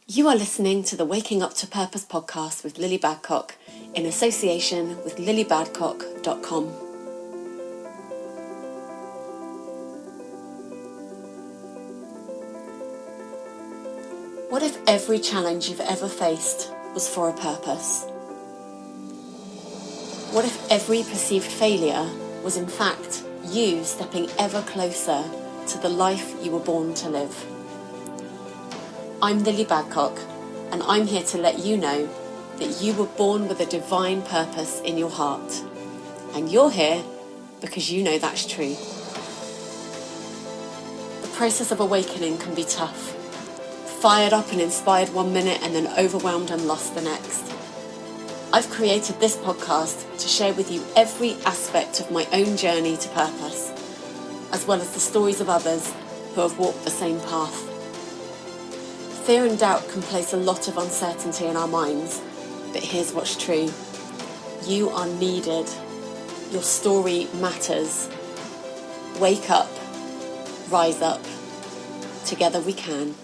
You are listening to the Waking Up to Purpose podcast with Lily Badcock in association with lilybadcock.com. What if every challenge you've ever faced was for a purpose? What if every perceived failure was in fact you stepping ever closer to the life you were born to live? I'm Lily Badcock, and I'm here to let you know that you were born with a divine purpose in your heart. And you're here because you know that's true. The process of awakening can be tough. Fired up and inspired one minute and then overwhelmed and lost the next. I've created this podcast to share with you every aspect of my own journey to purpose, as well as the stories of others who have walked the same path. Fear and doubt can place a lot of uncertainty in our minds, but here's what's true. You are needed. Your story matters. Wake up. Rise up. Together we can.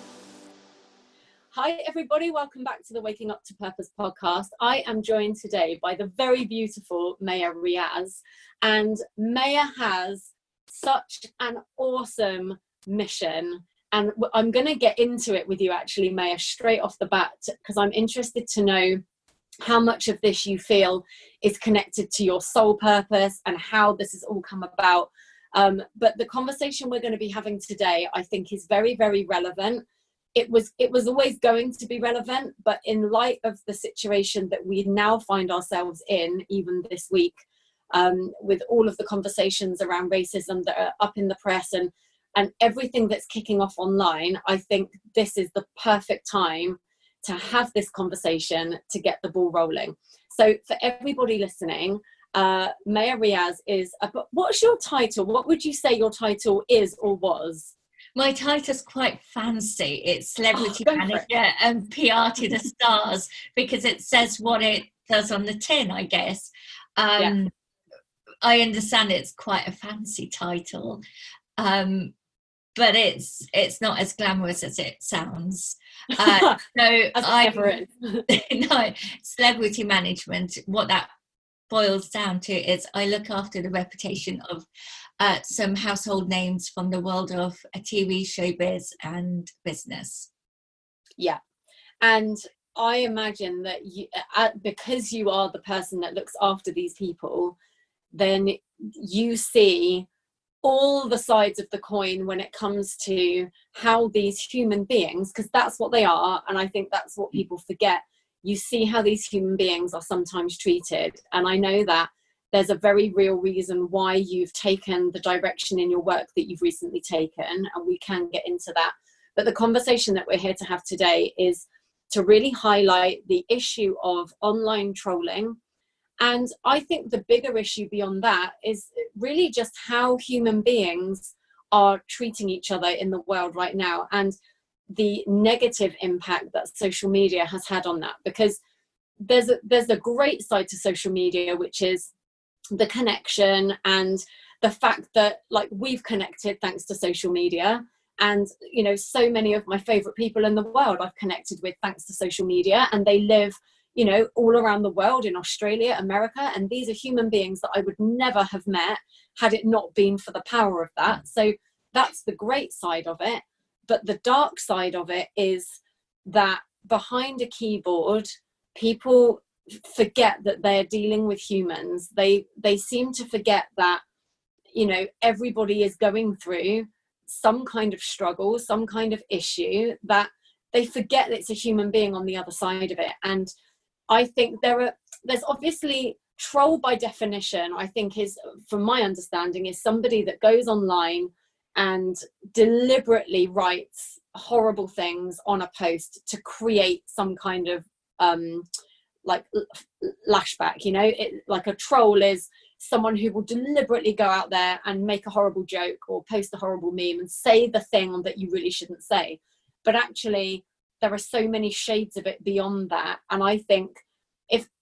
Hi everybody, welcome back to the Waking Up to Purpose podcast. I am joined today by the very beautiful Maya Riaz, and Maya has such an awesome mission. And I'm going to get into it with you actually, Maya, straight off the bat, because I'm interested to know how much of this you feel is connected to your soul purpose and how this has all come about. But the conversation we're going to be having today, I think, is very, very relevant. It was always going to be relevant, but in light of the situation that we now find ourselves in, even this week, with all of the conversations around racism that are up in the press and everything that's kicking off online, I think this is the perfect time to have this conversation to get the ball rolling. So for everybody listening, Maya Riaz is, what's your title? What would you say your title is or was? My title's quite fancy. It's Celebrity Manager and PR to the Stars, because it says what it does on the tin, I guess. I understand it's quite a fancy title. But it's not as glamorous as it sounds. So celebrity management, what that boils down to is I look after the reputation of some household names from the world of TV, showbiz and business. Yeah. And I imagine that you, because you are the person that looks after these people, then you see all the sides of the coin when it comes to how these human beings, because that's what they are, and I think that's what people forget, you see how these human beings are sometimes treated. And I know that there's a very real reason why you've taken the direction in your work that you've recently taken, and we can get into that. But the conversation that we're here to have today is to really highlight the issue of online trolling. And I think the bigger issue beyond that is really just how human beings are treating each other in the world right now, and the negative impact that social media has had on that. Because there's a great side to social media, which is the connection and the fact that, like, we've connected thanks to social media. And, you know, so many of my favorite people in the world I've connected with thanks to social media, and they live, you know, all around the world, in Australia, America, and these are human beings that I would never have met had it not been for the power of that. So that's the great side of it. But the dark side of it is that behind a keyboard, people forget that they're dealing with humans. They seem to forget that, you know, everybody is going through some kind of struggle, some kind of issue, that they forget that it's a human being on the other side of it. And I think there's obviously, troll by definition, I think, is, from my understanding, is somebody that goes online and deliberately writes horrible things on a post to create some kind of like lashback, you know. Like a troll is someone who will deliberately go out there and make a horrible joke or post a horrible meme and say the thing that you really shouldn't say. But actually, there are so many shades of it beyond that. And I think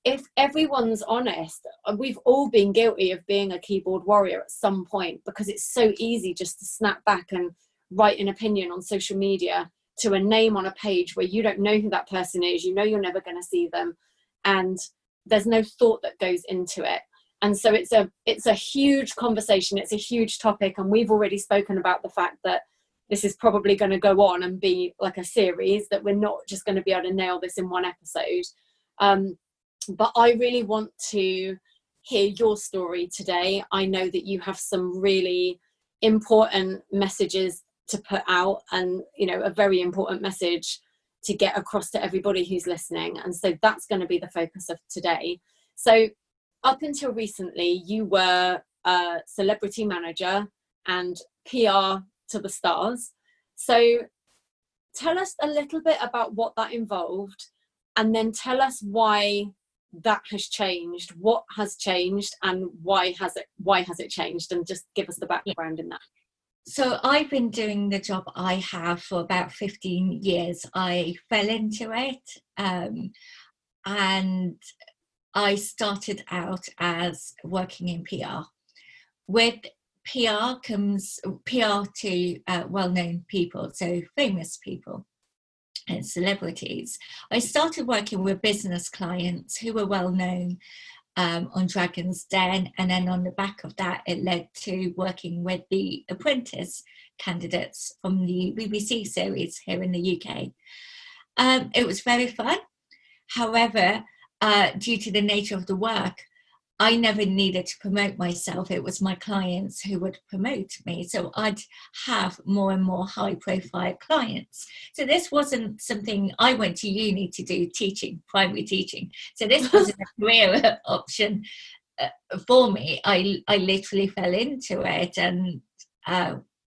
if everyone's honest, we've all been guilty of being a keyboard warrior at some point, because it's so easy just to snap back and write an opinion on social media to a name on a page where you don't know who that person is, you know you're never going to see them, and there's no thought that goes into it. And so it's a huge conversation, it's a huge topic, and we've already spoken about the fact that this is probably going to go on and be like a series, that we're not just going to be able to nail this in one episode. But I really want to hear your story today. I know that you have some really important messages to put out, and a very important message to get across to everybody who's listening. And so that's going to be the focus of today. So up until recently, you were a celebrity manager and PR to the stars. So tell us a little bit about what that involved, and then tell us why that has changed, what has changed, and why has it changed, and just give us the background in that. So I've been doing the job I have for about 15 years. I fell into it, and I started out as working in PR. With PR comes PR to well-known people, so famous people and celebrities. I started working with business clients who were well-known on Dragon's Den, and then on the back of that it led to working with the Apprentice candidates from the BBC series here in the UK. It was very fun. However, due to the nature of the work, I never needed to promote myself. It was my clients who would promote me. So I'd have more and more high profile clients. So this wasn't something I went to uni to do, teaching, primary teaching. So this wasn't a career option for me. I literally fell into it and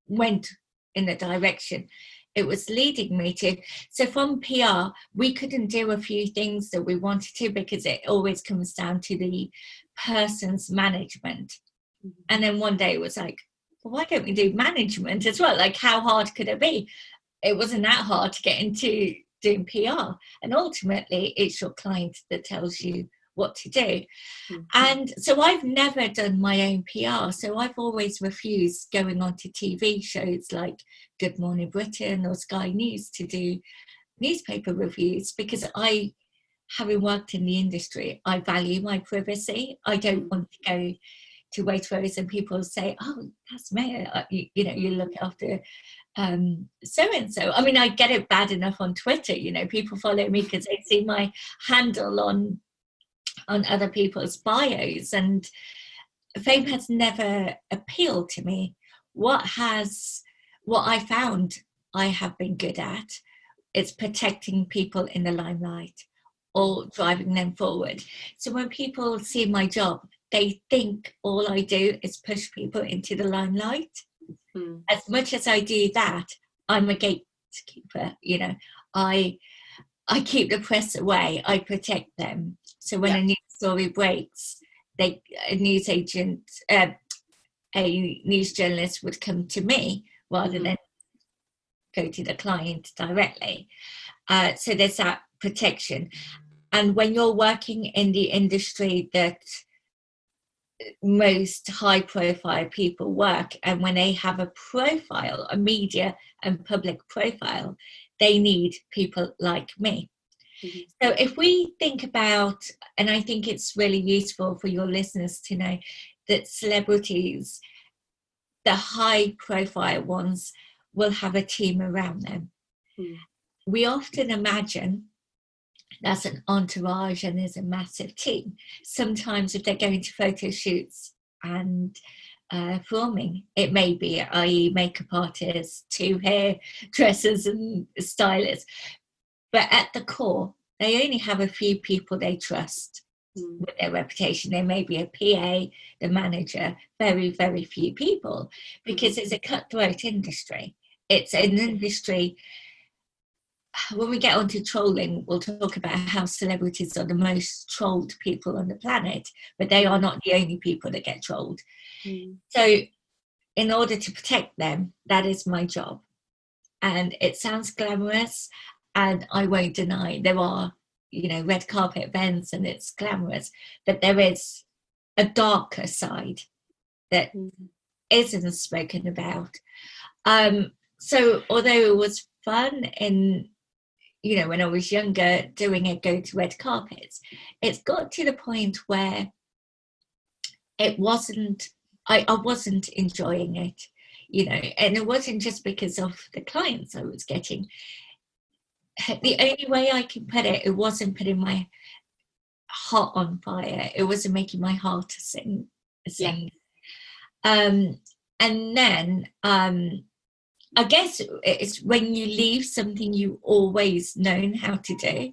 went in the direction it was leading me to. So from PR, we couldn't do a few things that we wanted to, because it always comes down to the person's management. And then one day it was like, well, why don't we do management as well? Like, how hard could it be? It wasn't that hard to get into doing PR. And ultimately, it's your client that tells you what to do. And so I've never done my own PR. So I've always refused going on to TV shows like Good Morning Britain or Sky News to do newspaper reviews, because having worked in the industry, I value my privacy. I don't want to go to Waitrose and people say, oh, that's me, you look after so-and-so. I mean, I get it bad enough on Twitter, people follow me because they see my handle on other people's bios, and fame has never appealed to me. What I found I have been good at is protecting people in the limelight or driving them forward. So when people see my job, they think all I do is push people into the limelight. As much as I do that, I'm a gatekeeper. I keep the press away. I protect them. So when a news story breaks, a news agent, a news journalist would come to me rather than go to the client directly. So there's that protection. And when you're working in the industry that most high profile people work, and when they have a profile, a media and public profile, they need people like me. So if we think about, and I think it's really useful for your listeners to know, that celebrities, the high profile ones, will have a team around them. We often imagine that's an entourage and there's a massive team. Sometimes if they're going to photo shoots and filming, it may be, i.e. makeup artists, 2 hairdressers and stylists. But at the core, they only have a few people they trust with their reputation. There may be a PA, the manager, very, very few people, because it's a cutthroat industry. It's an industry. When we get onto trolling, we'll talk about how celebrities are the most trolled people on the planet, but they are not the only people that get trolled. So in order to protect them, that is my job. And it sounds glamorous, and I won't deny there are, red carpet events and it's glamorous, but there is a darker side that isn't spoken about. So although it was fun in, you know, when I was younger, doing it, go to red carpets. It's got to the point where it wasn't, I wasn't enjoying it, you know, and it wasn't just because of the clients I was getting. The only way I can put it, it wasn't putting my heart on fire. It wasn't making my heart sing. Yeah. And then I guess it's when you leave something you always known how to do,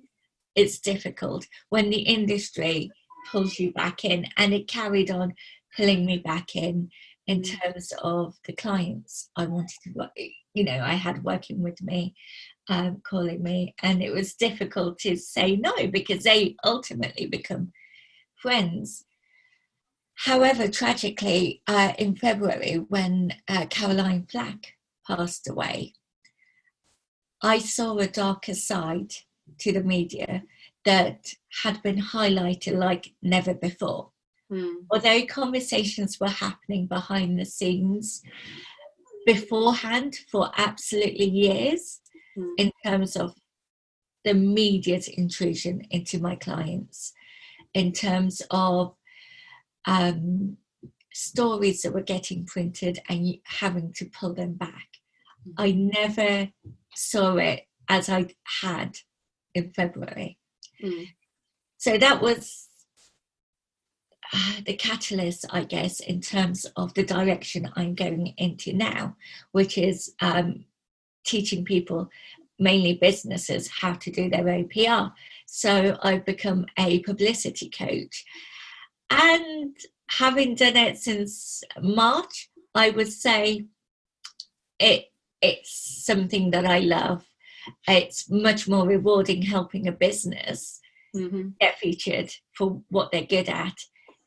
it's difficult when the industry pulls you back in, and it carried on pulling me back in terms of the clients I wanted to work, you know, I had working with me, calling me, and it was difficult to say no because they ultimately become friends. However, tragically, in February, when Caroline Flack passed away, I saw a darker side to the media that had been highlighted like never before. Although conversations were happening behind the scenes beforehand for absolutely years, in terms of the media's intrusion into my clients, in terms of stories that were getting printed and having to pull them back. I never saw it as I had in February. So that was the catalyst, I guess, in terms of the direction I'm going into now, which is teaching people, mainly businesses, how to do their own PR. So I've become a publicity coach. And having done it since March, I would say it's something that I love. It's much more rewarding helping a business get featured for what they're good at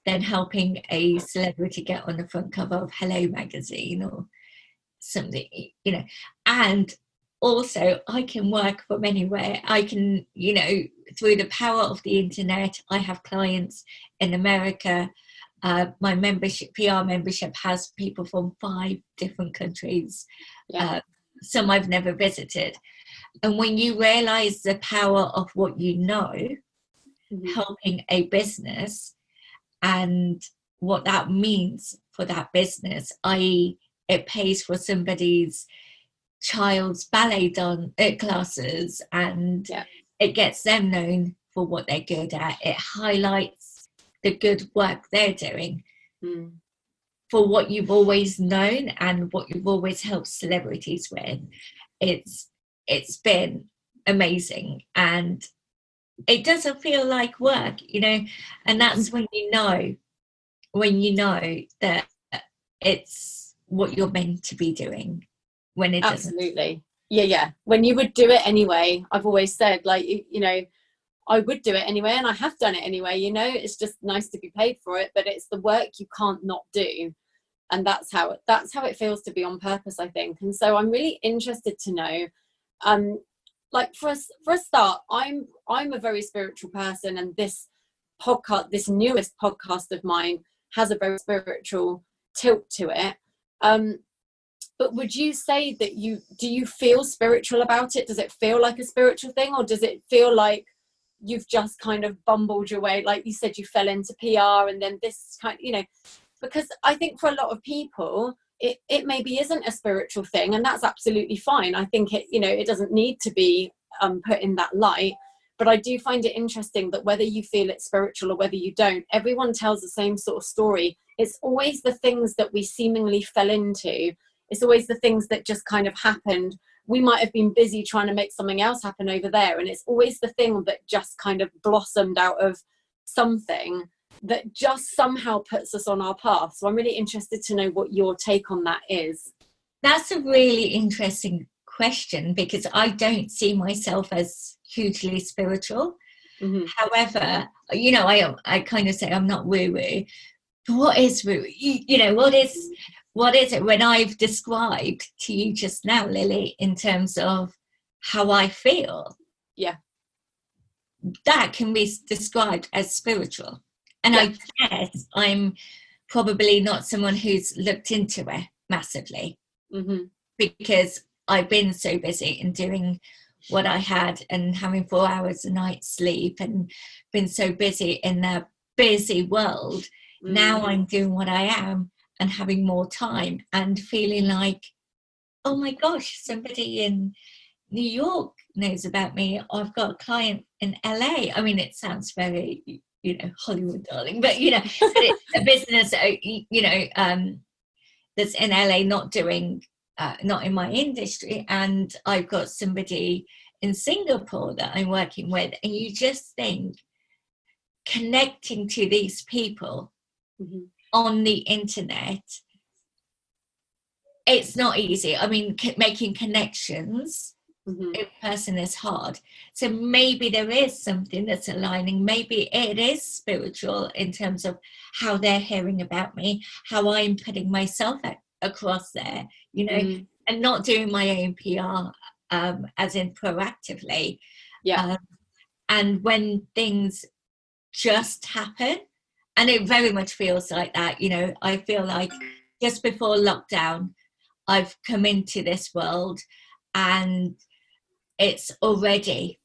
than helping a celebrity get on the front cover of Hello magazine or something, you know. And also I can work from anywhere. I can, you know, through the power of the internet, I have clients in America. My membership, PR membership, has people from 5 different countries. Some I've never visited. And when you realize the power of what you know, helping a business, and what that means for that business, i.e. it pays for somebody's child's ballet classes, and it gets them known for what they're good at. It highlights the good work they're doing for what you've always known and what you've always helped celebrities with. It's been amazing, and it doesn't feel like work, you know, and that's when you know that it's what you're meant to be doing, when it doesn't. Absolutely. Yeah. When you would do it anyway. I've always said, like, you know, I would do it anyway, and I have done it anyway, you know. It's just nice to be paid for it, but it's the work you can't not do, and that's how it feels to be on purpose, I think. And so I'm really interested to know, like, for a start, I'm a very spiritual person, and this podcast, this newest podcast of mine, has a very spiritual tilt to it. But would you say that do you feel spiritual about it? Does it feel like a spiritual thing, or does it feel like you've just kind of bumbled your way? Like you said, you fell into PR, and then this kind, you know, because I think for a lot of people, it maybe isn't a spiritual thing, and that's absolutely fine. I think it, you know, it doesn't need to be put in that light. But I do find it interesting that whether you feel it's spiritual or whether you don't, everyone tells the same sort of story. It's always the things that we seemingly fell into. It's always the things that just kind of happened. We might have been busy trying to make something else happen over there, and it's always the thing that just kind of blossomed out of something that just somehow puts us on our path. So I'm really interested to know what your take on that is. That's a really interesting question, because I don't see myself as hugely spiritual. However, you know, I kind of say I'm not woo-woo. But what is woo? You know, what is it when I've described to you just now, Lily, in terms of how I feel? Yeah. That can be described as spiritual. And I guess I'm probably not someone who's looked into it massively, because I've been so busy in doing what I had and having 4 hours a night sleep and been so busy in the busy world. Now I'm doing what I am and having more time and feeling like, oh my gosh, somebody in New York knows about me. I've got a client in LA. I mean, it sounds very, Hollywood, darling, but it's a business, that's in LA, not in my industry. And I've got somebody in Singapore that I'm working with. And you just think connecting to these people on the internet, it's not easy. I mean, making connections in person is hard. So maybe there is something that's aligning. Maybe it is spiritual in terms of how they're hearing about me, how I'm putting myself across there, and not doing my own PR, as in proactively. And when things just happen, and it very much feels like that, I feel like just before lockdown, I've come into this world and it's already,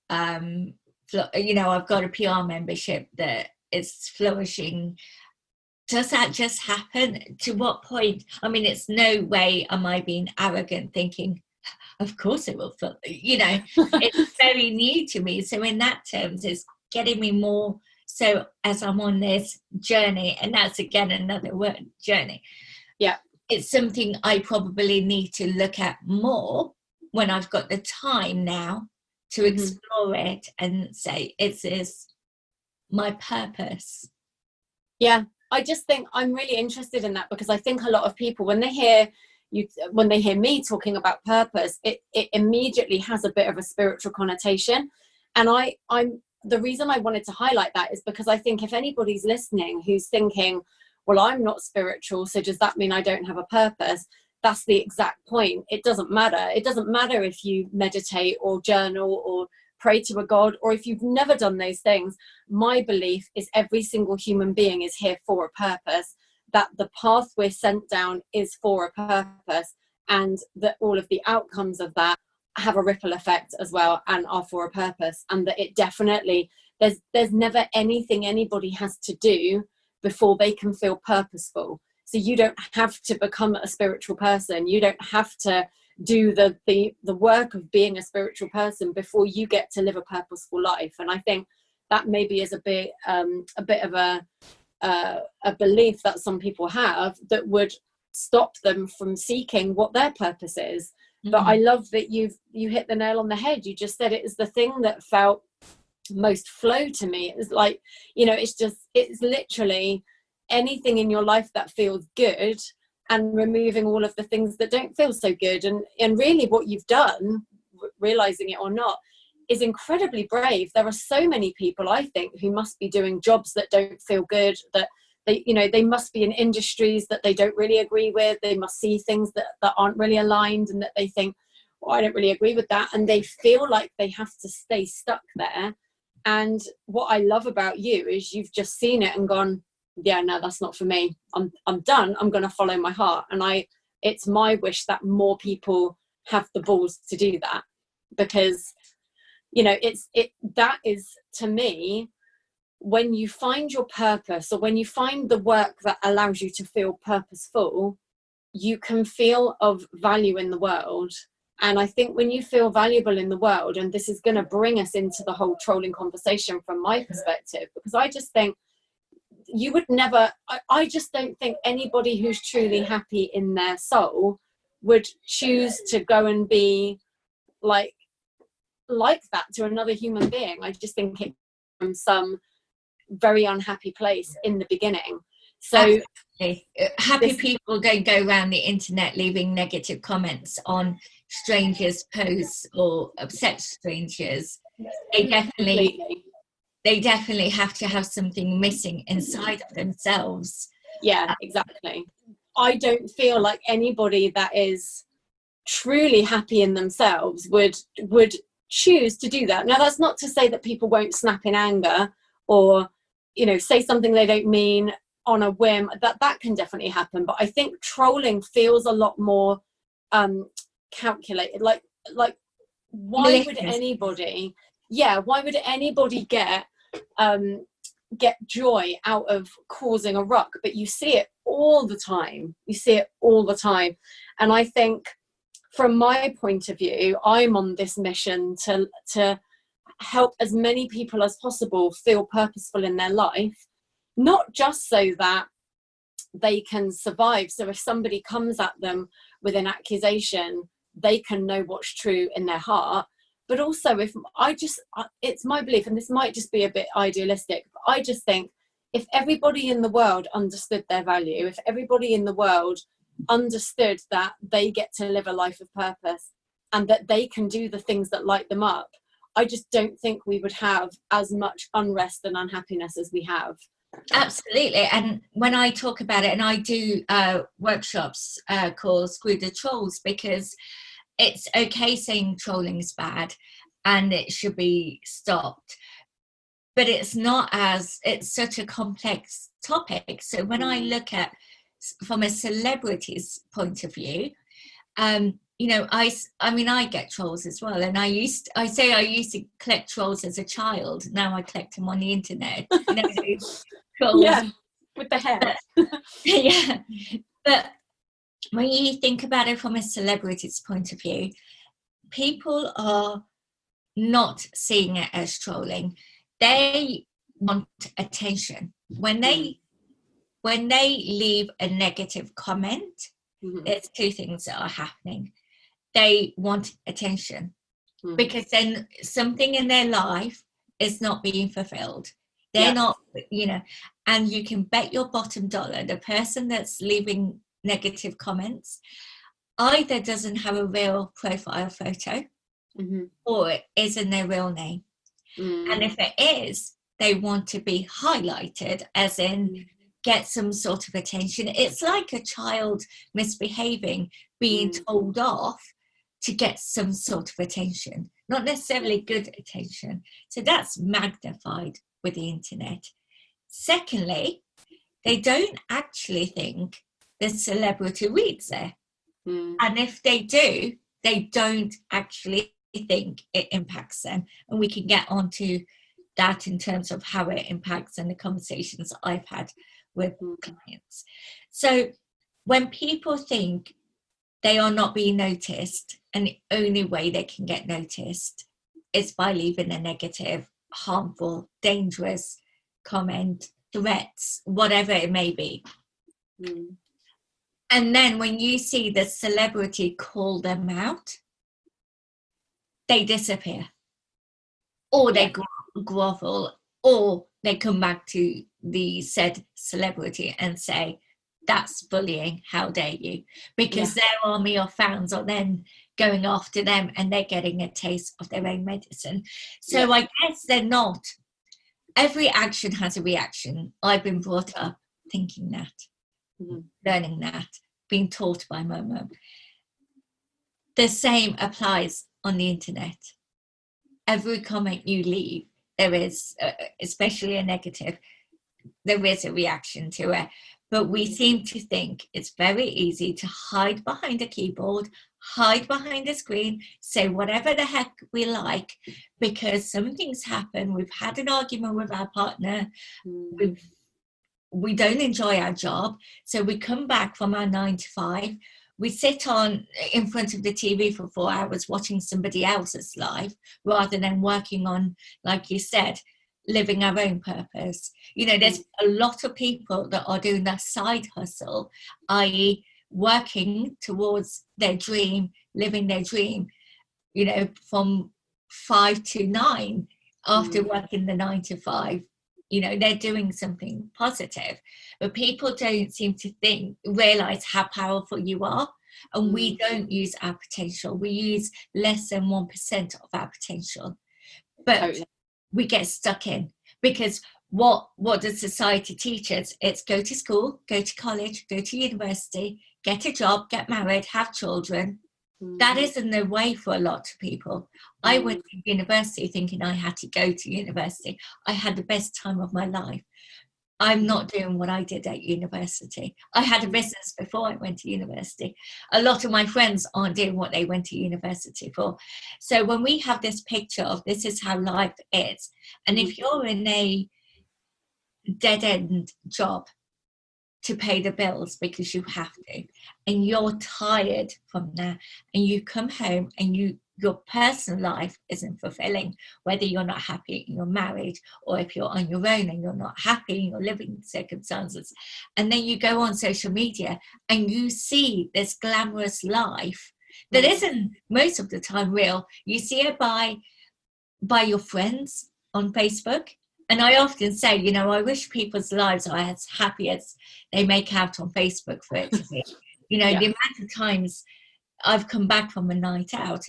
I've got a PR membership that is flourishing. Does that just happen? To what point? I mean, it's no way am I being arrogant thinking, of course it will, it's very new to me. So in that terms, it's getting me more. So as I'm on this journey, and that's again another word, journey. Yeah. It's something I probably need to look at more when I've got the time now to explore it and say, is this my purpose? Yeah, I just think I'm really interested in that, because I think a lot of people, when they hear me talking about purpose, it immediately has a bit of a spiritual connotation. And I'm the reason I wanted to highlight that is because I think if anybody's listening who's thinking, well, I'm not spiritual, so does that mean I don't have a purpose? That's the exact point. It doesn't matter. It doesn't matter if you meditate or journal or pray to a god, or if you've never done those things. My belief is every single human being is here for a purpose, that the path we're sent down is for a purpose, and that all of the outcomes of that have a ripple effect as well and are for a purpose. And that it definitely, there's never anything anybody has to do before they can feel purposeful. So you don't have to become a spiritual person. You don't have to do the work of being a spiritual person before you get to live a purposeful life. And I think that maybe is a bit of a belief that some people have that would stop them from seeking what their purpose is. But I love that you hit the nail on the head. You just said it is the thing that felt most flow to me. It's like, it's literally anything in your life that feels good and removing all of the things that don't feel so good. And really what you've done, realizing it or not, is incredibly brave. There are so many people, I think, who must be doing jobs that don't feel good, that they must be in industries that they don't really agree with. They must see things that aren't really aligned, and that they think, well, I don't really agree with that. And they feel like they have to stay stuck there. And what I love about you is you've just seen it and gone, yeah, no, that's not for me. I'm done. I'm going to follow my heart. And it's my wish that more people have the balls to do that, because, that is, to me, when you find your purpose, or when you find the work that allows you to feel purposeful, you can feel of value in the world. And I think when you feel valuable in the world, and this is going to bring us into the whole trolling conversation from my perspective, because I just think you would never, I just don't think anybody who's truly happy in their soul would choose to go and be like that to another human being. I just think it from some very unhappy place in the beginning. So happy people don't go around the internet leaving negative comments on strangers' posts or upset strangers. They definitely have to have something missing inside of themselves. Yeah, exactly. I don't feel like anybody that is truly happy in themselves would choose to do that. Now, that's not to say that people won't snap in anger or, say something they don't mean on a whim. That can definitely happen. But I think trolling feels a lot more calculated. Like why would anybody get joy out of causing a ruck? But you see it all the time. And I think, from my point of view, I'm on this mission to help as many people as possible feel purposeful in their life, not just so that they can survive. So if somebody comes at them with an accusation, they can know what's true in their heart. But also, it's my belief, and this might just be a bit idealistic, but I just think if everybody in the world understood their value, if everybody in the world understood that they get to live a life of purpose and that they can do the things that light them up, I just don't think we would have as much unrest and unhappiness as we have. Absolutely. And when I talk about it, and I do workshops called Screw the Trolls, because it's okay saying trolling is bad and it should be stopped, but it's such a complex topic. So when I look at from a celebrity's point of view, you know, I mean, I get trolls as well, and I used to collect trolls as a child. Now I collect them on the internet. You know, trolls. Yeah, with the hair. Yeah, but when you think about it from a celebrity's point of view, people are not seeing it as trolling. They want attention. When they leave a negative comment, there's two things that are happening. They want attention because then something in their life is not being fulfilled. They're not, you know, and you can bet your bottom dollar the person that's leaving negative comments either doesn't have a real profile photo or it isn't their real name. And if it is, they want to be highlighted, as in get some sort of attention. It's like a child misbehaving, being told off to get some sort of attention, not necessarily good attention. So that's magnified with the internet. Secondly, they don't actually think the celebrity reads there. And if they do, they don't actually think it impacts them. And we can get onto that in terms of how it impacts and the conversations I've had with clients. So when people think they are not being noticed, and the only way they can get noticed is by leaving a negative, harmful, dangerous comment, threats, whatever it may be. And then when you see the celebrity call them out, they disappear, or they grovel, or they come back to the said celebrity and say, that's bullying, how dare you, because their army of fans are then going after them and they're getting a taste of their own medicine. So I guess they're not, every action has a reaction. I've been brought up thinking that, learning that, being taught by my mum. The same applies on the internet. Every comment you leave, there is, especially a negative, there is a reaction to it. But we seem to think it's very easy to hide behind a keyboard, hide behind a screen, say whatever the heck we like, because something's happened. We've had an argument with our partner. We don't enjoy our job. So we come back from our 9 to 5. We sit in front of the TV for 4 hours watching somebody else's life rather than working on, like you said, living our own purpose. You know, there's a lot of people that are doing that side hustle, i.e. working towards their dream, living their dream, you know, from 5 to 9 after working the 9 to 5. You know, they're doing something positive, but people don't seem to realize how powerful you are. And we don't use our potential. We use less than 1% of our potential, but we get stuck in, because what does society teach us? It's go to school, go to college, go to university, get a job, get married, have children. That isn't the way for a lot of people. I went to university thinking I had to go to university. I had the best time of my life. I'm not doing what I did at university. I had a business before I went to university. A lot of my friends aren't doing what they went to university for. So when we have this picture of this is how life is, and if you're in a dead-end job to pay the bills because you have to, and you're tired from that, and you come home and your personal life isn't fulfilling, whether you're not happy and you're married, or if you're on your own and you're not happy in your living circumstances, and then you go on social media and you see this glamorous life that isn't most of the time real. You see it by your friends on Facebook. And I often say, you know, I wish people's lives are as happy as they make out on Facebook for it to be. You know, the amount of times I've come back from a night out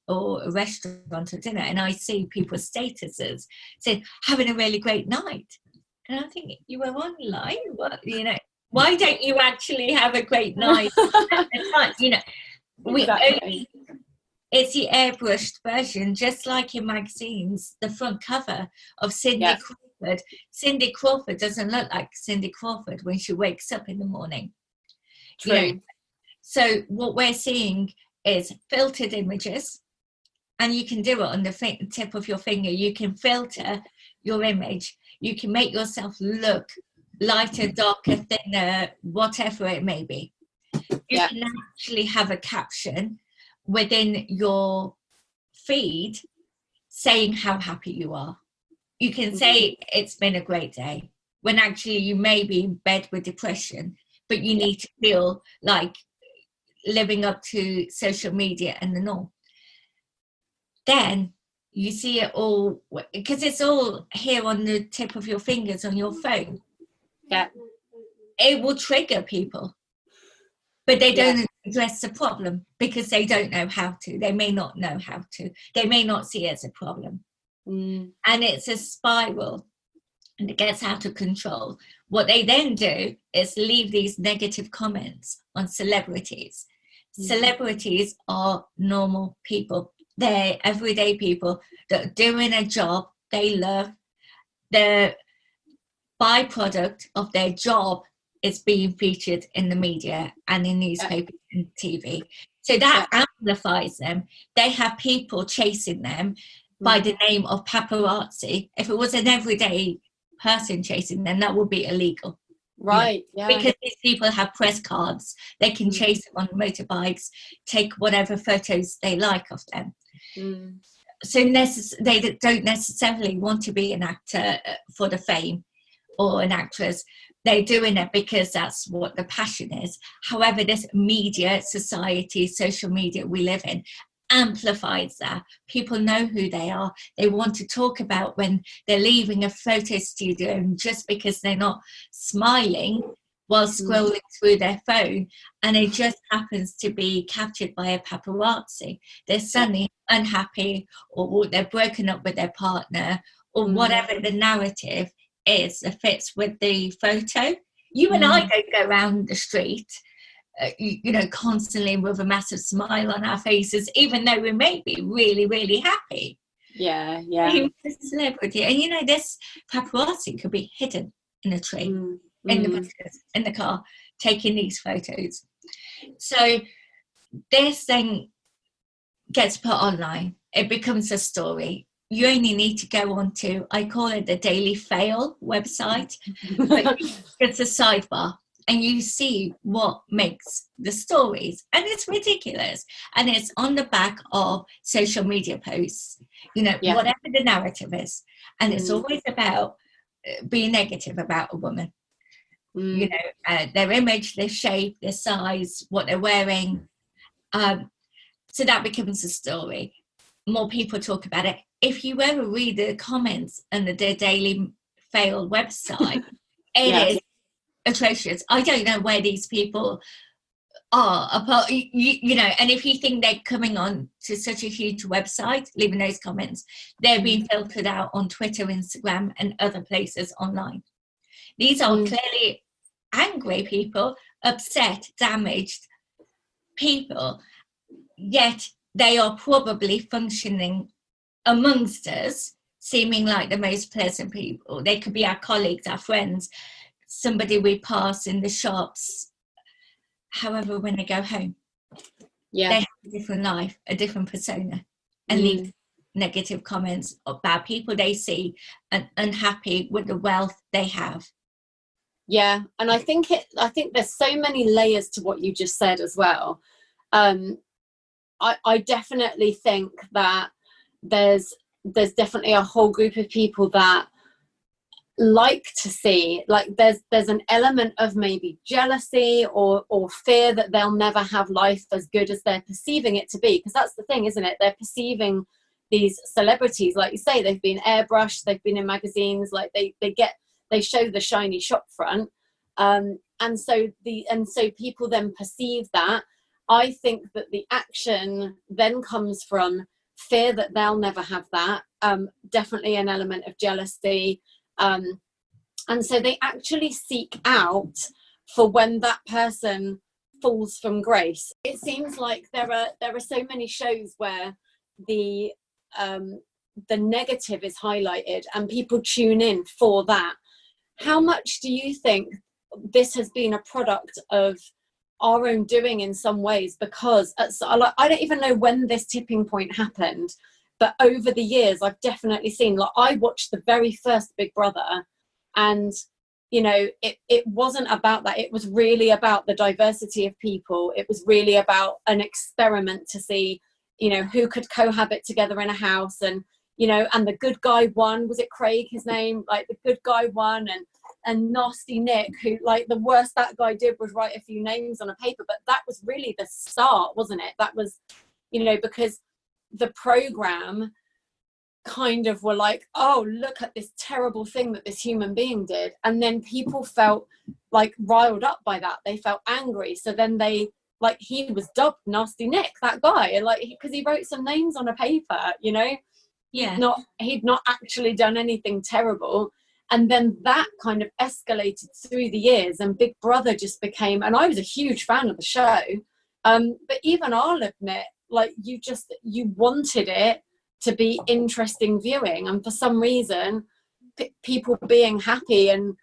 or a restaurant or dinner, and I see people's statuses saying, having a really great night. And I think, you were online? What, you know, why don't you actually have a great night? You know, it's the airbrushed version, just like in magazines, the front cover of Cindy Crawford. Cindy Crawford doesn't look like Cindy Crawford when she wakes up in the morning. True. You know, so what we're seeing is filtered images, and you can do it on the tip of your finger. You can filter your image. You can make yourself look lighter, darker, thinner, whatever it may be. You can actually have a caption within your feed saying how happy you are. You can say it's been a great day, when actually you may be in bed with depression, but you need to feel like living up to social media and the norm. Then you see it all, because it's all here on the tip of your fingers on your phone. It will trigger people, but they don't address the problem because they don't know how to. They may not know how to. They may not see it as a problem. And it's a spiral, and it gets out of control. What they then do is leave these negative comments on celebrities. Celebrities are normal people. They're everyday people that are doing a job they love. The byproduct of their job is being featured in the media and in newspapers and TV. So that amplifies them. They have people chasing them by the name of paparazzi. If it was an everyday person chasing them, that would be illegal. Right. Because these people have press cards. They can chase them on motorbikes, take whatever photos they like of them. So they don't necessarily want to be an actor for the fame or an actress. They're doing it because that's what the passion is. However, this media, society, social media we live in amplifies that. People know who they are. They want to talk about when they're leaving a photo studio, and just because they're not smiling while scrolling through their phone, and it just happens to be captured by a paparazzi, they're suddenly unhappy, or they're broken up with their partner, or whatever the narrative is that fits with the photo. You and I don't go around the street you know, constantly with a massive smile on our faces, even though we may be really, really happy. Yeah. He was a celebrity. And, you know, this paparazzi could be hidden in a tree, in the bushes, in the car, taking these photos. So this thing gets put online. It becomes a story. You only need to go on to, I call it the Daily Fail website, but it's a sidebar. And you see what makes the stories. And it's ridiculous. And it's on the back of social media posts, you know, whatever the narrative is. And it's always about being negative about a woman. You know, their image, their shape, their size, what they're wearing. So that becomes a story. More people talk about it. If you ever read the comments on the Daily Fail website, it is atrocious. I don't know where these people are apart, you know, and if you think they're coming on to such a huge website, leaving those comments, they're being filtered out on Twitter, Instagram, and other places online. These are clearly angry people, upset, damaged people, yet they are probably functioning amongst us, seeming like the most pleasant people. They could be our colleagues, our friends, somebody we pass in the shops. However, when they go home, they have a different life, a different persona, and leave negative comments about people they see and unhappy with the wealth they have. Yeah, and I think there's so many layers to what you just said as well. I definitely think that there's definitely a whole group of people that like to see, like there's an element of maybe jealousy or fear that they'll never have life as good as they're perceiving it to be, because that's the thing, isn't it? They're perceiving these celebrities, like you say, they've been airbrushed, they've been in magazines, like they show the shiny shop front, and so people then perceive that. I think that the action then comes from fear that they'll never have that, definitely an element of jealousy, and so they actually seek out for when that person falls from grace. It seems like there are so many shows where the negative is highlighted and people tune in for that. How much do you think this has been a product of our own doing in some ways? Because I don't even know when this tipping point happened, but over the years I've definitely seen, like, I watched the very first Big Brother, and you know, it wasn't about that. It was really about the diversity of people. It was really about an experiment to see, you know, who could cohabit together in a house, and you know, and the good guy won. Was it Craig, his name? Like, the good guy won, and Nasty Nick, who, like, the worst that guy did was write a few names on a paper. But that was really the start, wasn't it? That was, you know, because the program kind of were like, oh, look at this terrible thing that this human being did, and then people felt like riled up by that. They felt angry, so then they, like, he was dubbed Nasty Nick, that guy, and like, because he wrote some names on a paper, you know. Yeah, he'd not actually done anything terrible. And then that kind of escalated through the years, and Big Brother just became, and I was a huge fan of the show, but even I'll admit, like, you wanted it to be interesting viewing, and for some reason people being happy and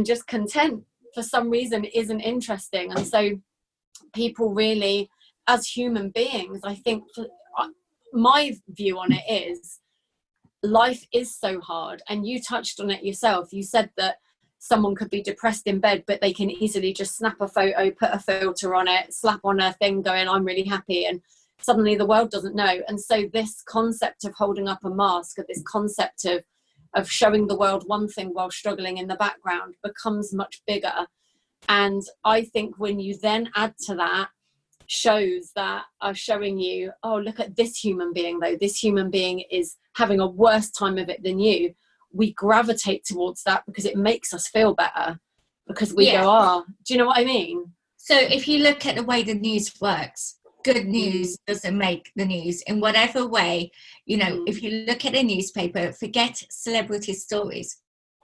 just content for some reason isn't interesting. And so people really, as human beings, I think, my view on it is, life is so hard, and you touched on it yourself. You said that someone could be depressed in bed, but they can easily just snap a photo, put a filter on it, slap on a thing going, I'm really happy, and suddenly the world doesn't know. And so this concept of holding up a mask, or this concept of showing the world one thing while struggling in the background, becomes much bigger. And I think when you then add to that shows that are showing you, oh, look at this human being, though this human being is having a worse time of it than you, we gravitate towards that because it makes us feel better, because we go, oh, do you know what I mean? So if you look at the way the news works, good news doesn't make the news in whatever way. You know, if you look at a newspaper, forget celebrity stories,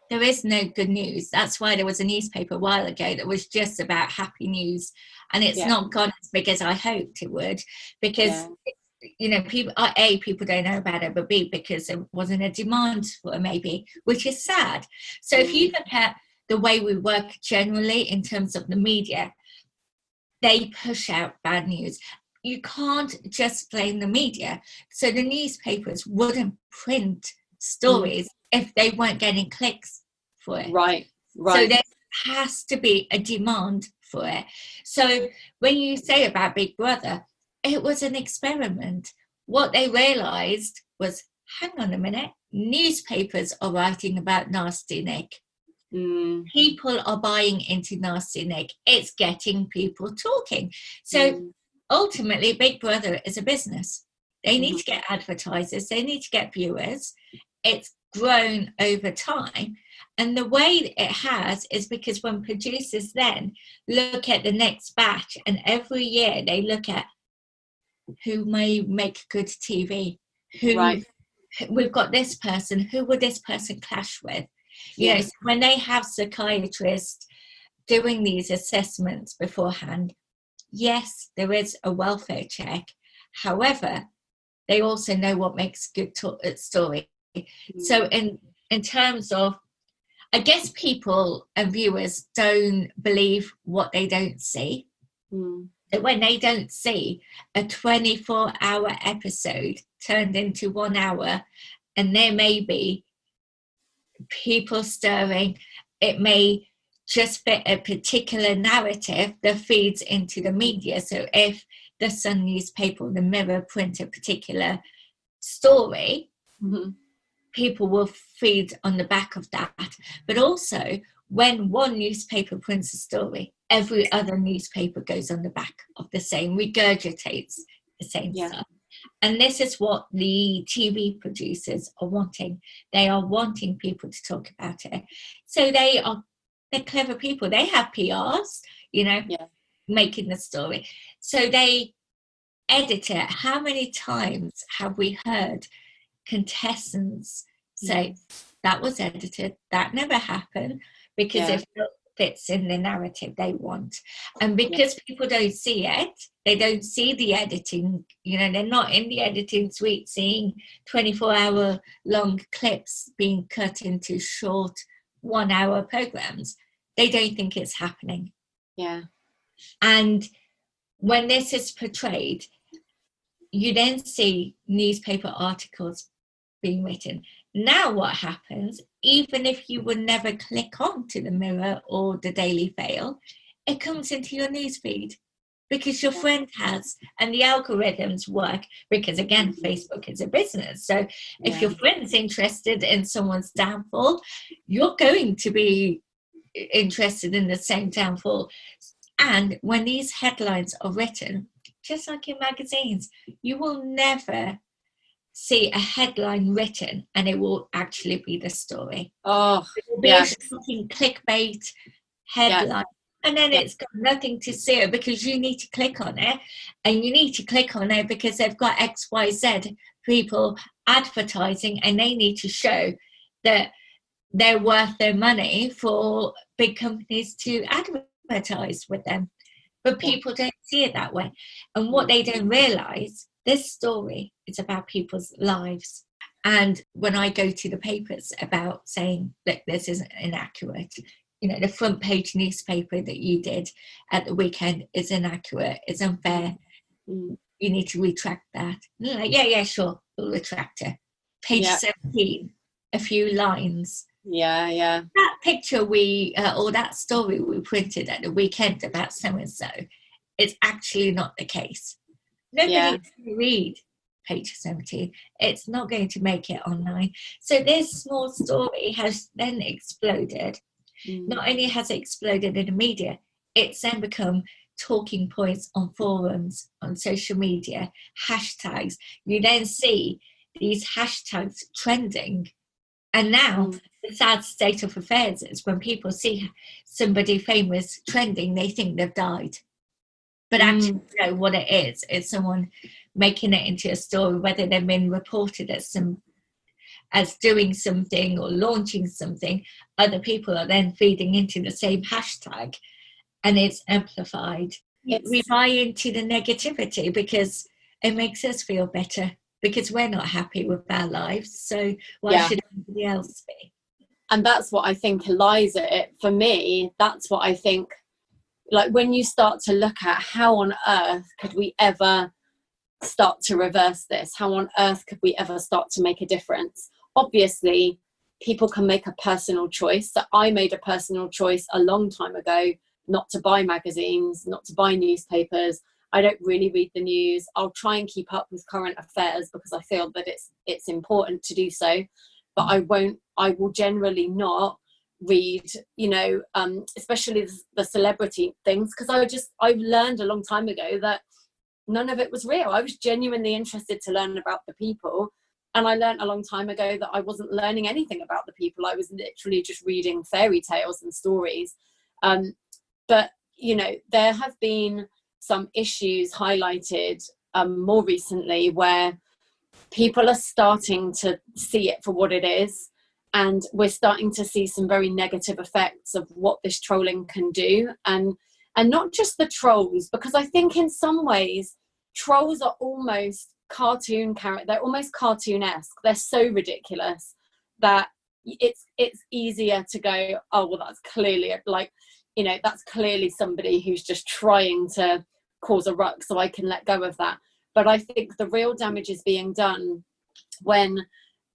there is no good news. That's why there was a newspaper a while ago that was just about happy news, and it's not gone as big as I hoped it would, because you know, people don't know about it, but B, because there wasn't a demand for it, maybe, which is sad. So if you look at the way we work generally in terms of the media, they push out bad news. You can't just blame the media. So the newspapers wouldn't print stories if they weren't getting clicks for it. Right. So there has to be a demand for it. So when you say about Big Brother, it was an experiment. What they realized was, hang on a minute, newspapers are writing about Nasty Nick. People are buying into Nasty Nick. It's getting people talking. So ultimately, Big Brother is a business. They need to get advertisers. They need to get viewers. It's grown over time. And the way it has is because when producers then look at the next batch, and every year they look at who may make good TV, we've got this person, who would this person clash with? You know, so when they have psychiatrists doing these assessments beforehand, yes, there is a welfare check. However, they also know what makes good story. So in terms of, I guess people and viewers don't believe what they don't see. That when they don't see a 24-hour episode turned into 1 hour, and there may be people stirring, it may just fit a particular narrative that feeds into the media. So if the Sun newspaper or the Mirror print a particular story, people will feed on the back of that. But also, when one newspaper prints a story, every other newspaper goes on the back of the same, regurgitates the same stuff. And this is what the TV producers are wanting. They are wanting people to talk about it. So they're clever people. They have PRs, making the story. So they edit it. How many times have we heard contestants say, that was edited, that never happened, because it fits in the narrative they want. And because people don't see it, they don't see the editing, they're not in the editing suite seeing 24-hour long clips being cut into short 1-hour programs. They don't think it's happening. And when this is portrayed, you then see newspaper articles being written. Now what happens, even if you would never click on to the Mirror or the Daily Mail, it comes into your newsfeed because your friend has, and the algorithms work because, again, Facebook is a business. So if your friend's interested in someone's downfall, you're going to be interested in the same downfall. And when these headlines are written, just like in magazines, you will never see a headline written and it will actually be the story. It will be a shocking clickbait headline, and then it's got nothing to say because you need to click on it, and you need to click on it because they've got XYZ people advertising, and they need to show that they're worth their money for big companies to advertise with them. But people don't see it that way. And what they don't realise, this story is about people's lives. And when I go to the papers about saying, look, this isn't inaccurate, the front page newspaper that you did at the weekend is inaccurate, it's unfair, you need to retract that. And they're like, yeah, sure, we'll retract it. Page 17, a few lines. That picture or that story we printed at the weekend about so-and-so, it's actually not the case. Nobody can read page 17. It's not going to make it online. So this small story has then exploded. Not only has it exploded in the media, it's then become talking points on forums, on social media, hashtags. You then see these hashtags trending. And now the sad state of affairs is when people see somebody famous trending, they think they've died. But actually, what it is, it's someone making it into a story, whether they've been reported as doing something or launching something. Other people are then feeding into the same hashtag, and it's amplified. We buy into the negativity because it makes us feel better, because we're not happy with our lives. So why should anybody else be? And that's what I think lies at it. For me, that's what I think. Like, when you start to look at how on earth could we ever start to reverse this? How on earth could we ever start to make a difference? Obviously, people can make a personal choice. So I made a personal choice a long time ago not to buy magazines, not to buy newspapers. I don't really read the news. I'll try and keep up with current affairs because I feel that it's important to do so. But I will generally not read, especially the celebrity things, because I learned a long time ago that none of it was real. I was genuinely interested to learn about the people, and I learned a long time ago that I wasn't learning anything about the people. I was literally just reading fairy tales and stories. But there have been some issues highlighted more recently where people are starting to see it for what it is. And we're starting to see some very negative effects of what this trolling can do. And not just the trolls, because I think in some ways, trolls are almost cartoon character, they're almost cartoonesque, they're so ridiculous that it's easier to go, oh well, that's clearly like, you know, that's clearly somebody who's just trying to cause a ruck, so I can let go of that. But I think the real damage is being done when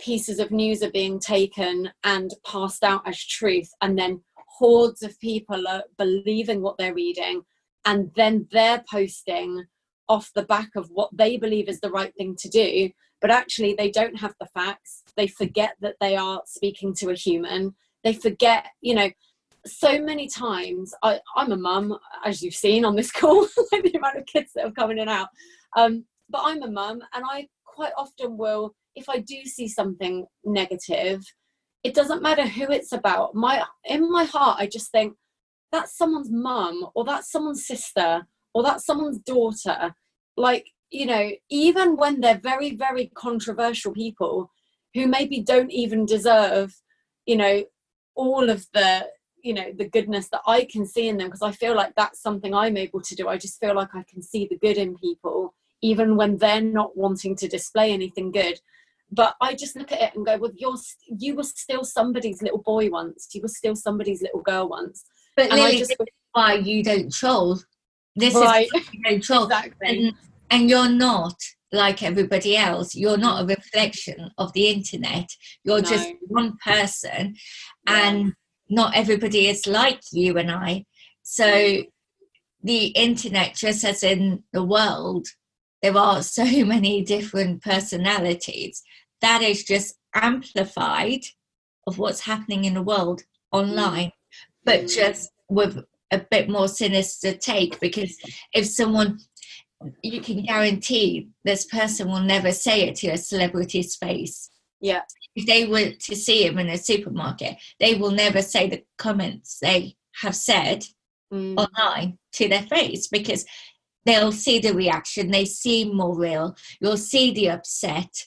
pieces of news are being taken and passed out as truth, and then hordes of people are believing what they're reading, and then they're posting off the back of what they believe is the right thing to do, but actually they don't have the facts. They forget that they are speaking to a human. They forget, you know, so many times, I'm a mum, as you've seen on this call, like the amount of kids that have come in and out, but I'm a mum, and I quite often will, if I do see something negative, it doesn't matter who it's about, in my heart I just think, that's someone's mum, or that's someone's sister, or that's someone's daughter. Like, you know, even when they're very, very controversial people who maybe don't even deserve, you know, all of the, you know, the goodness that I can see in them, because I feel like that's something I'm able to do. I just feel like I can see the good in people, even when they're not wanting to display anything good. But I just look at it and go, well, you were still somebody's little boy once. You were still somebody's little girl once. But And Lily, this is why you don't troll. This right. is why you don't troll. Exactly. And you're not like everybody else. You're not a reflection of the internet. You're just one person, and not everybody is like you and I. So the internet, just as in the world, there are so many different personalities. That is just amplified of what's happening in the world online, but just with a bit more sinister take, because if someone, you can guarantee this person will never say it to a celebrity's face. Yeah. If they were to see him in a supermarket, they will never say the comments they have said online to their face, because they'll see the reaction, they seem more real, you'll see the upset.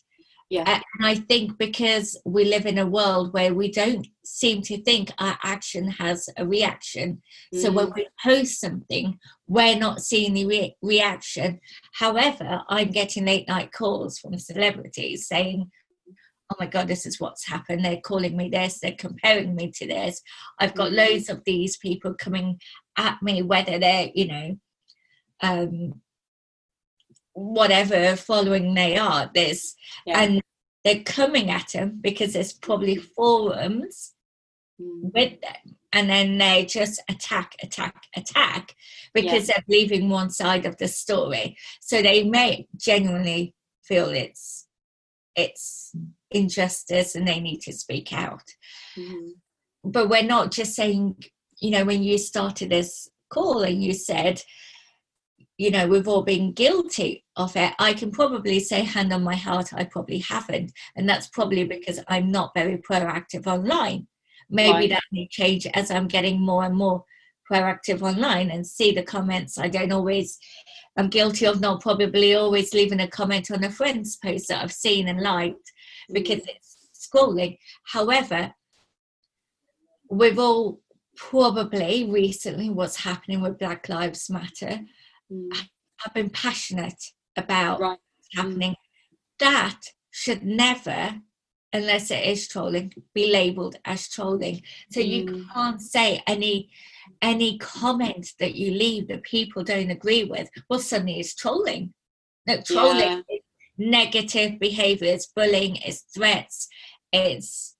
And I think because we live in a world where we don't seem to think our action has a reaction, so when we post something, we're not seeing the reaction. However, I'm getting late night calls from celebrities saying, oh my God, this is what's happened, they're calling me this, they're comparing me to this, I've got loads of these people coming at me, whether they're, you know, whatever following they are, and they're coming at them because there's probably forums with them, and then they just attack because they're believing one side of the story. So they may genuinely feel it's injustice and they need to speak out. But we're not just saying, you know, when you started this call and you said, you know, we've all been guilty of it, I can probably say hand on my heart, I probably haven't. And that's probably because I'm not very proactive online. Maybe that may change as I'm getting more and more proactive online and see the comments. I'm guilty of not probably always leaving a comment on a friend's post that I've seen and liked because it's scrolling. However, we've all probably recently, what's happening with Black Lives Matter, have been passionate about what's happening. That should never, unless it is trolling, be labelled as trolling. So you can't say any comment that you leave that people don't agree with, well, suddenly it's trolling. No, trolling is negative behaviour, it's bullying, it's threats, it's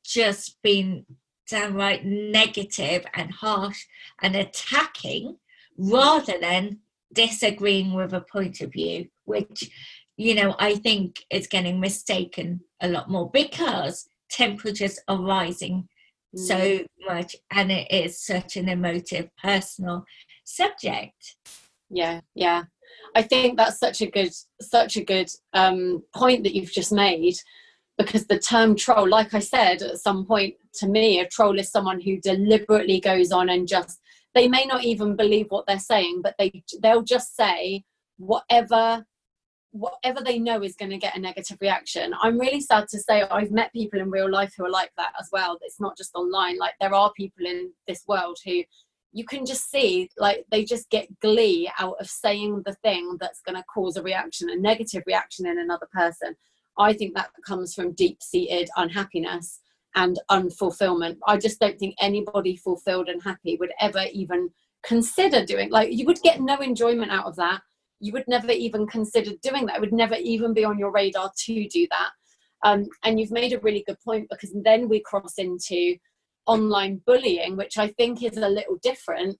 just been downright negative and harsh and attacking, rather than disagreeing with a point of view, which, you know, I think is getting mistaken a lot more because temperatures are rising so much and it is such an emotive, personal subject. Yeah. I think that's such a good point that you've just made, because the term troll, like I said, at some point, to me, a troll is someone who deliberately goes on and just, they may not even believe what they're saying, but they'll just say whatever they know is going to get a negative reaction. I'm really sad to say I've met people in real life who are like that as well. It's not just online. Like, there are people in this world who, you can just see, like, they just get glee out of saying the thing that's going to cause a reaction, a negative reaction in another person. I think that comes from deep-seated unhappiness and unfulfillment. I just don't think anybody fulfilled and happy would ever even consider doing, like, you would get no enjoyment out of that. You would never even consider doing that. It would never even be on your radar to do that. And you've made a really good point, because then we cross into online bullying, which I think is a little different.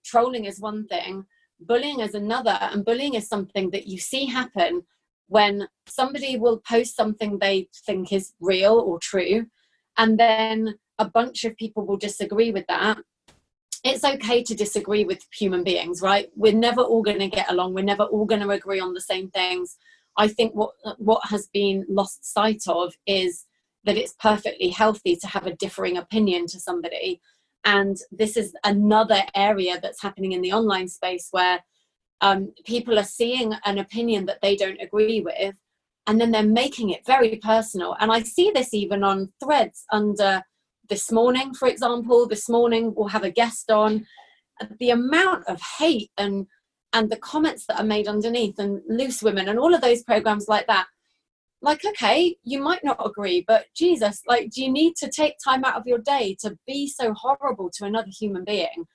Trolling is one thing, bullying is another, and bullying is something that you see happen when somebody will post something they think is real or true, and then a bunch of people will disagree with that. It's okay to disagree with human beings, right? We're never all going to get along. We're never all going to agree on the same things. I think what has been lost sight of is that it's perfectly healthy to have a differing opinion to somebody. And this is another area that's happening in the online space, where people are seeing an opinion that they don't agree with, and then they're making it very personal. And I see this even on threads under This Morning, for example. This Morning we'll have a guest on. The amount of hate and the comments that are made underneath, and Loose Women and all of those programs like that. Like, okay, you might not agree, but Jesus, like, do you need to take time out of your day to be so horrible to another human being?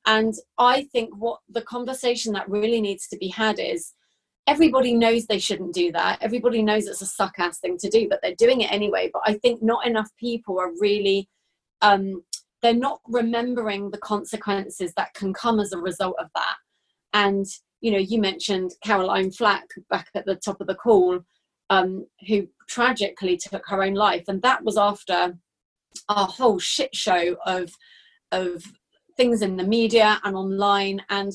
And I think what the conversation that really needs to be had is, everybody knows they shouldn't do that. Everybody knows it's a suck-ass thing to do, but they're doing it anyway. But I think not enough people are really, they're not remembering the consequences that can come as a result of that. And, you know, you mentioned Caroline Flack back at the top of the call, who tragically took her own life. And that was after a whole shit show of things in the media and online, and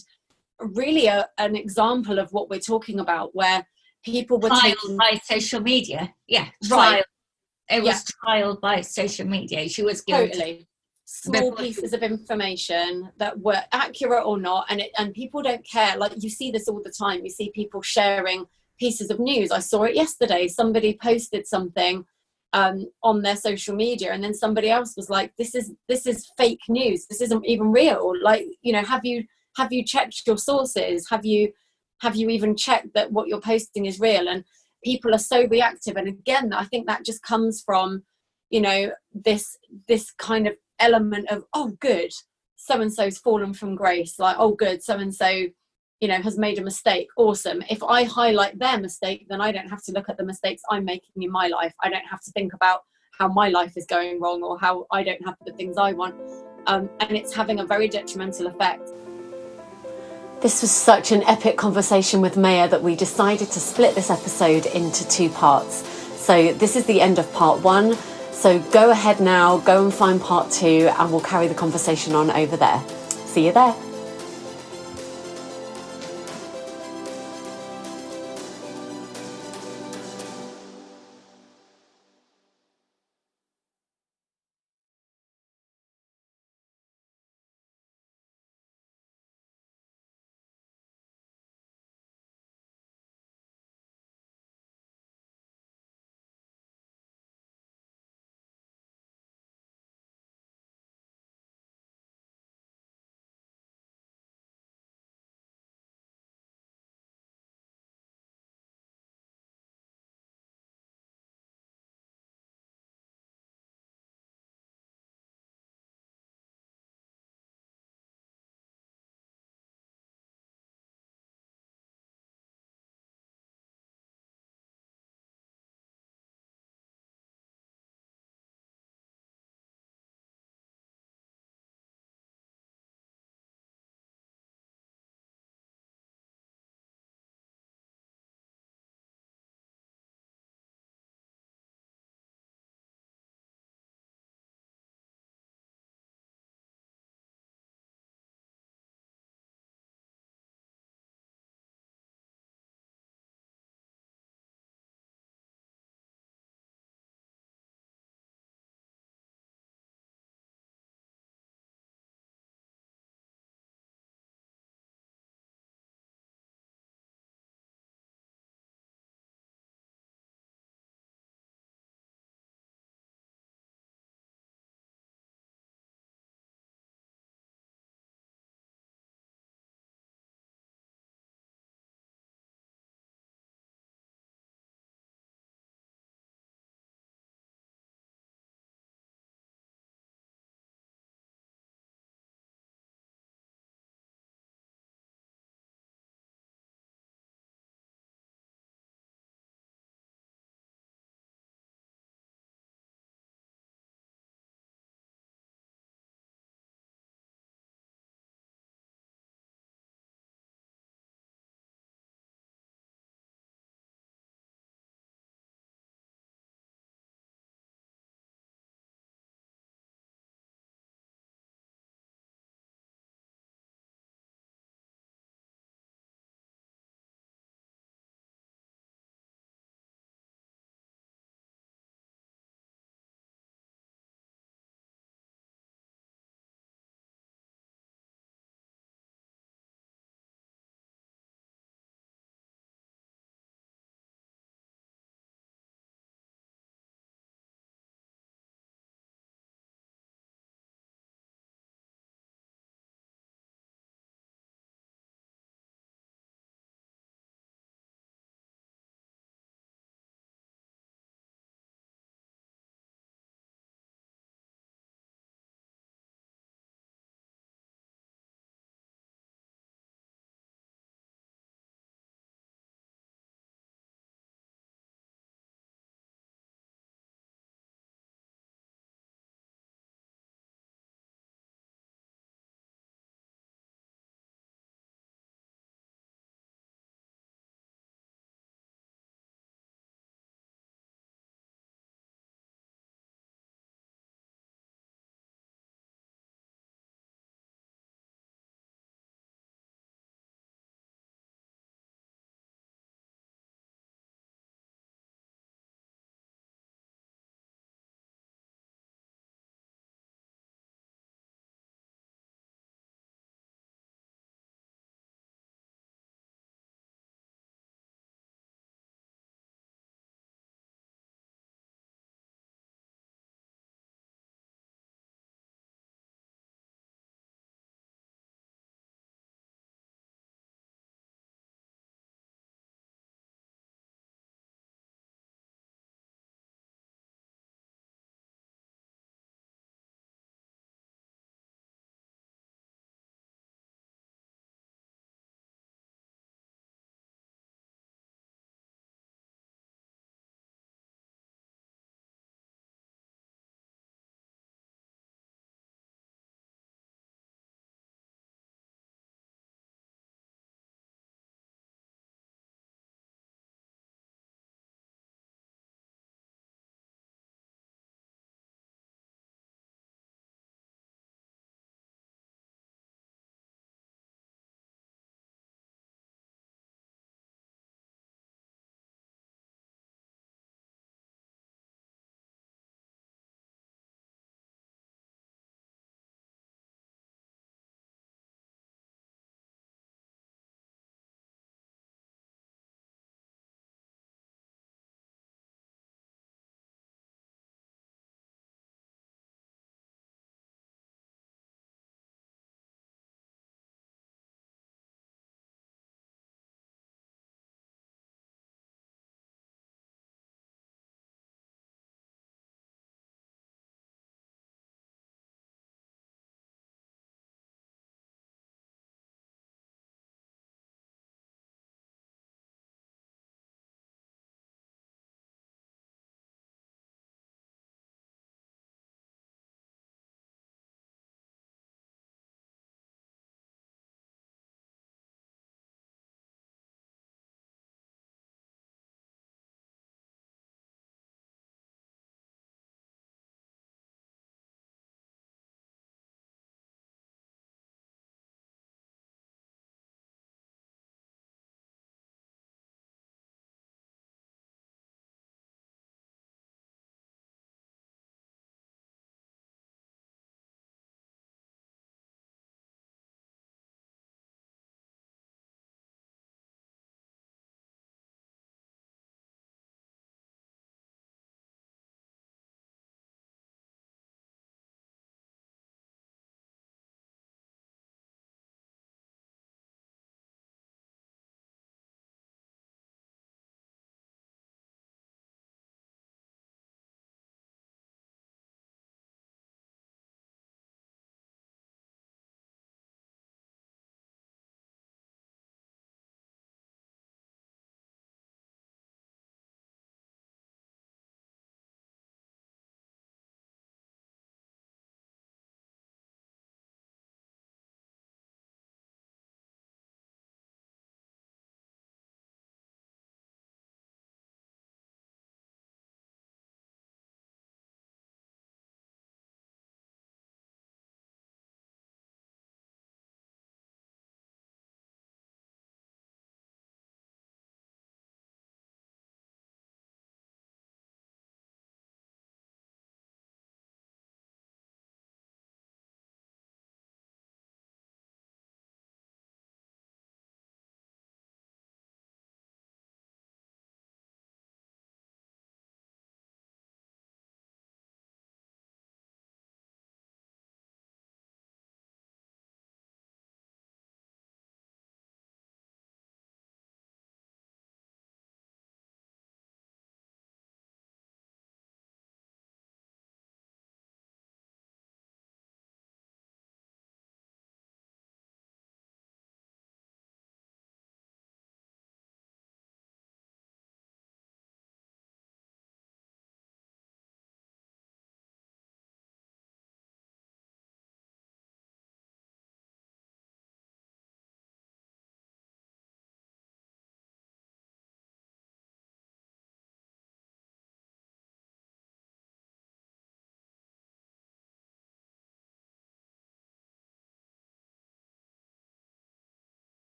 really an example of what we're talking about, where people were taking by social media. Yeah, right. It was trialed by social media. She was given totally small pieces of information that were accurate or not, and people don't care. Like, you see this all the time. You see people sharing pieces of news. I saw it yesterday. Somebody posted something on their social media, and then somebody else was like, this is fake news. This isn't even real. Like, you know, have you checked your sources? Have you even checked that what you're posting is real? And people are so reactive. And again, I think that just comes from, you know, this kind of element of, oh, good, so and so's fallen from grace. Like, oh, good, so and so, you know, has made a mistake. Awesome. If I highlight their mistake, then I don't have to look at the mistakes I'm making in my life. I don't have to think about how my life is going wrong, or how I don't have the things I want. And it's having a very detrimental effect. This was such an epic conversation with Maya that we decided to split this episode into 2 parts. So this is the end of part 1. So go ahead now, go and find part 2, and we'll carry the conversation on over there. See you there.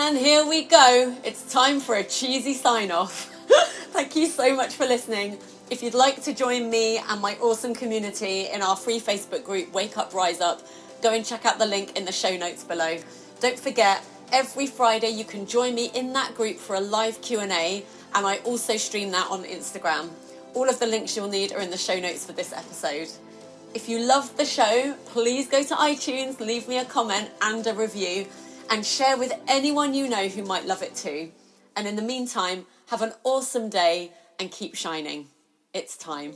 And here we go. It's time for a cheesy sign off. Thank you so much for listening. If you'd like to join me and my awesome community in our free Facebook group, Wake Up, Rise Up, go and check out the link in the show notes below. Don't forget, every Friday you can join me in that group for a live Q&A, and I also stream that on Instagram. All of the links you'll need are in the show notes for this episode. If you loved the show, please go to iTunes, leave me a comment and a review, and share with anyone you know who might love it too. And in the meantime, have an awesome day and keep shining. It's time.